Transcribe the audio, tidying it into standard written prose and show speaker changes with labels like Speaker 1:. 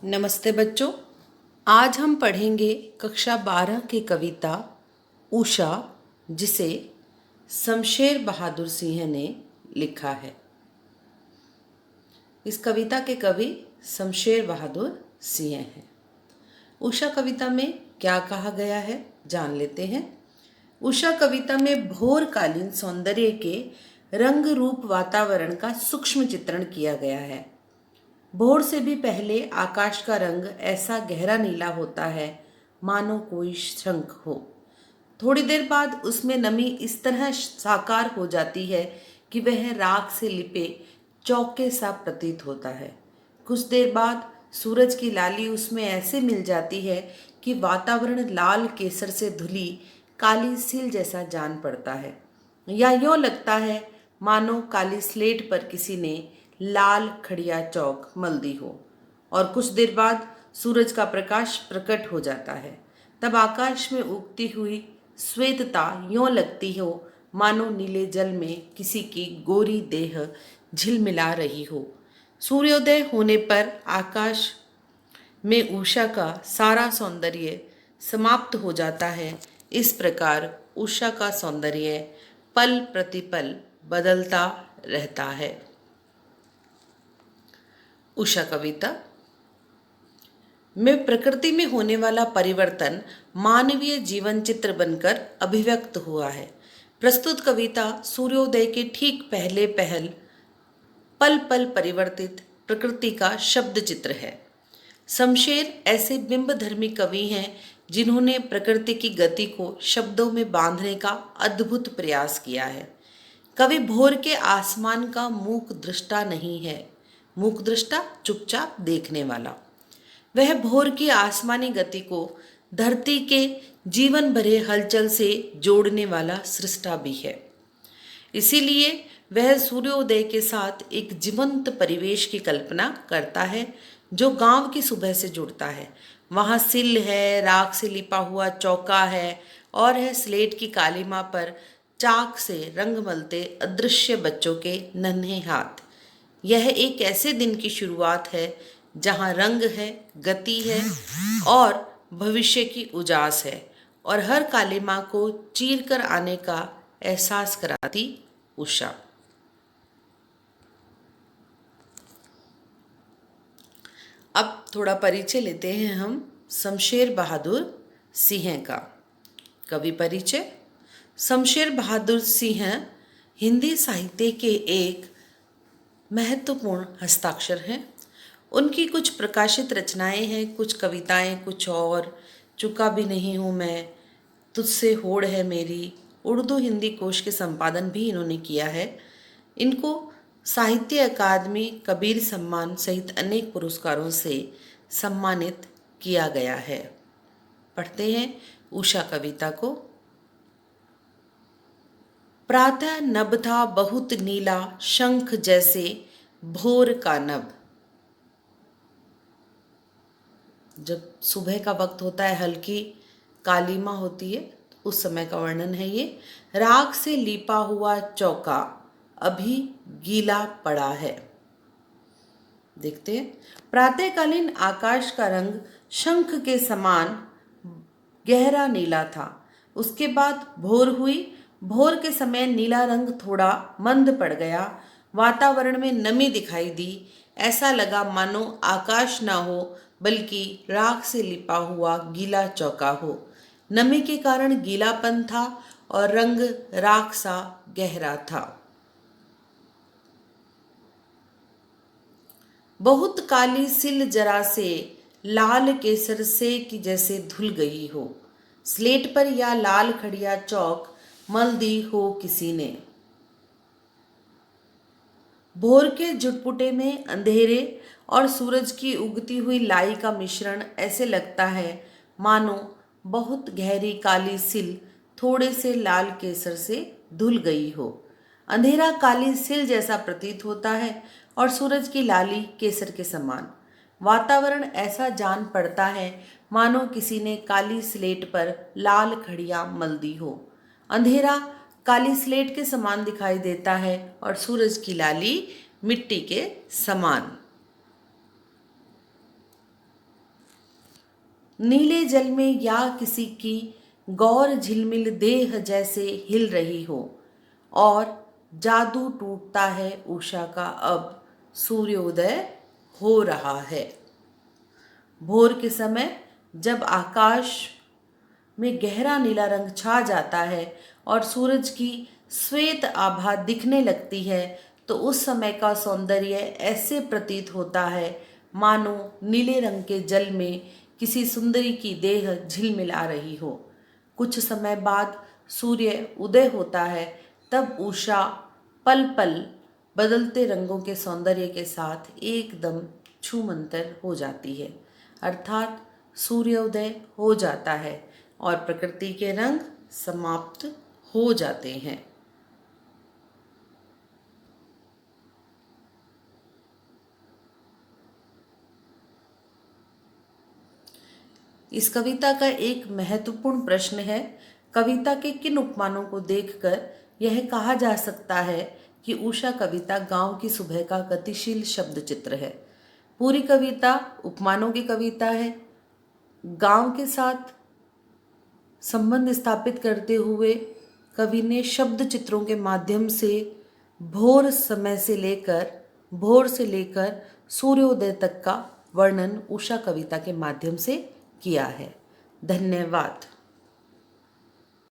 Speaker 1: नमस्ते बच्चों। आज हम पढ़ेंगे कक्षा 12 की कविता उषा, जिसे शमशेर बहादुर सिंह ने लिखा है। इस कविता के कवि शमशेर बहादुर सिंह हैं। उषा कविता में क्या कहा गया है जान लेते हैं। उषा कविता में भोरकालीन सौंदर्य के रंग रूप वातावरण का सूक्ष्म चित्रण किया गया है। भोर से भी पहले आकाश का रंग ऐसा गहरा नीला होता है मानो कोई शंख हो। थोड़ी देर बाद उसमें नमी इस तरह साकार हो जाती है कि वह राख से लिपे चौके सा प्रतीत होता है। कुछ देर बाद सूरज की लाली उसमें ऐसे मिल जाती है कि वातावरण लाल केसर से धुली काली सील जैसा जान पड़ता है, या यूं लगता है मानो काली स्लेट पर किसी ने लाल खड़िया चौक मल दी हो। और कुछ देर बाद सूरज का प्रकाश प्रकट हो जाता है। तब आकाश में उगती हुई श्वेतता यूं लगती हो मानो नीले जल में किसी की गोरी देह झिलमिला रही हो। सूर्योदय होने पर आकाश में उषा का सारा सौंदर्य समाप्त हो जाता है। इस प्रकार उषा का सौंदर्य पल प्रतिपल बदलता रहता है। उषा कविता में प्रकृति में होने वाला परिवर्तन मानवीय जीवन चित्र बनकर अभिव्यक्त हुआ है। प्रस्तुत कविता सूर्योदय के ठीक पहले पल पल परिवर्तित प्रकृति का शब्द चित्र है। शमशेर ऐसे बिंबधर्मी कवि हैं जिन्होंने प्रकृति की गति को शब्दों में बांधने का अद्भुत प्रयास किया है। कवि भोर के आसमान का मूक दृष्टा नहीं है, मूक दृष्टा चुपचाप देखने वाला। वह भोर की आसमानी गति को धरती के जीवन भरे हलचल से जोड़ने वाला सृष्टा भी है। इसीलिए वह सूर्योदय के साथ एक जीवंत परिवेश की कल्पना करता है जो गांव की सुबह से जुड़ता है। वहाँ सिल है, राख से लिपा हुआ चौका है और है स्लेट की कालीमा पर चाक से रंग मलते अदृश्य बच्चों के नन्हे हाथ। यह एक ऐसे दिन की शुरुआत है जहाँ रंग है, गति है और भविष्य की उजास है, और हर कालिमा को चीर कर आने का एहसास कराती उषा। अब थोड़ा परिचय लेते हैं हम शमशेर बहादुर सिंह का। कवि परिचय। शमशेर बहादुर सिंह हिंदी साहित्य के एक महत्वपूर्ण हस्ताक्षर हैं। उनकी कुछ प्रकाशित रचनाएं हैं, कुछ कविताएं, कुछ और चुका भी नहीं हूँ मैं, तुझसे होड़ है मेरी, उर्दू हिंदी कोश के संपादन भी इन्होंने किया है। इनको साहित्य अकादमी, कबीर सम्मान सहित अनेक पुरस्कारों से सम्मानित किया गया है। पढ़ते हैं उषा कविता को। प्रातः नभ था बहुत नीला, शंख जैसे भोर का नभ। जब सुबह का वक्त होता है, हल्की कालीमा होती है, उस समय का वर्णन है ये। राख से लिपा हुआ चौका अभी गीला पड़ा है। देखते हैं। प्रातःकालीन आकाश का रंग शंख के समान गहरा नीला था। उसके बाद भोर हुई। भोर के समय नीला रंग थोड़ा मंद पड़ गया। वातावरण में नमी दिखाई दी। ऐसा लगा मानो आकाश ना हो बल्कि राख से लिपा हुआ गीला चौका हो। नमी के कारण गीलापन था और रंग राख सा गहरा था। बहुत काली सिल जरा से लाल केसर से कि जैसे धुल गई हो। स्लेट पर या लाल खड़िया चौक मल दी हो किसी ने। भोर के जुटपुटे में अंधेरे और सूरज की उगती हुई लाई का मिश्रण ऐसे लगता है मानो बहुत गहरी काली सिल थोड़े से लाल केसर से धुल गई हो। अंधेरा काली सिल जैसा प्रतीत होता है और सूरज की लाली केसर के समान। वातावरण ऐसा जान पड़ता है मानो किसी ने काली स्लेट पर लाल खड़िया मल दी हो। अंधेरा काली स्लेट के समान दिखाई देता है और सूरज की लाली मिट्टी के समान। नीले जल में या किसी की गौर झिलमिल देह जैसे हिल रही हो, और जादू टूटता है उषा का, अब सूर्योदय हो रहा है। भोर के समय जब आकाश में गहरा नीला रंग छा जाता है और सूरज की श्वेत आभा दिखने लगती है, तो उस समय का सौंदर्य ऐसे प्रतीत होता है मानो नीले रंग के जल में किसी सुंदरी की देह झिलमिला रही हो। कुछ समय बाद सूर्य उदय होता है, तब उषा पल पल बदलते रंगों के सौंदर्य के साथ एकदम छूमंतर हो जाती है, अर्थात सूर्योदय हो जाता है और प्रकृति के रंग समाप्त हो जाते हैं। इस कविता का एक महत्वपूर्ण प्रश्न है, कविता के किन उपमानों को देखकर यह कहा जा सकता है कि उषा कविता गांव की सुबह का गतिशील शब्द चित्र है। पूरी कविता उपमानों की कविता है। गांव के साथ संबंध स्थापित करते हुए कवि ने शब्द चित्रों के माध्यम से भोर से लेकर सूर्योदय तक का वर्णन उषा कविता के माध्यम से किया है। धन्यवाद।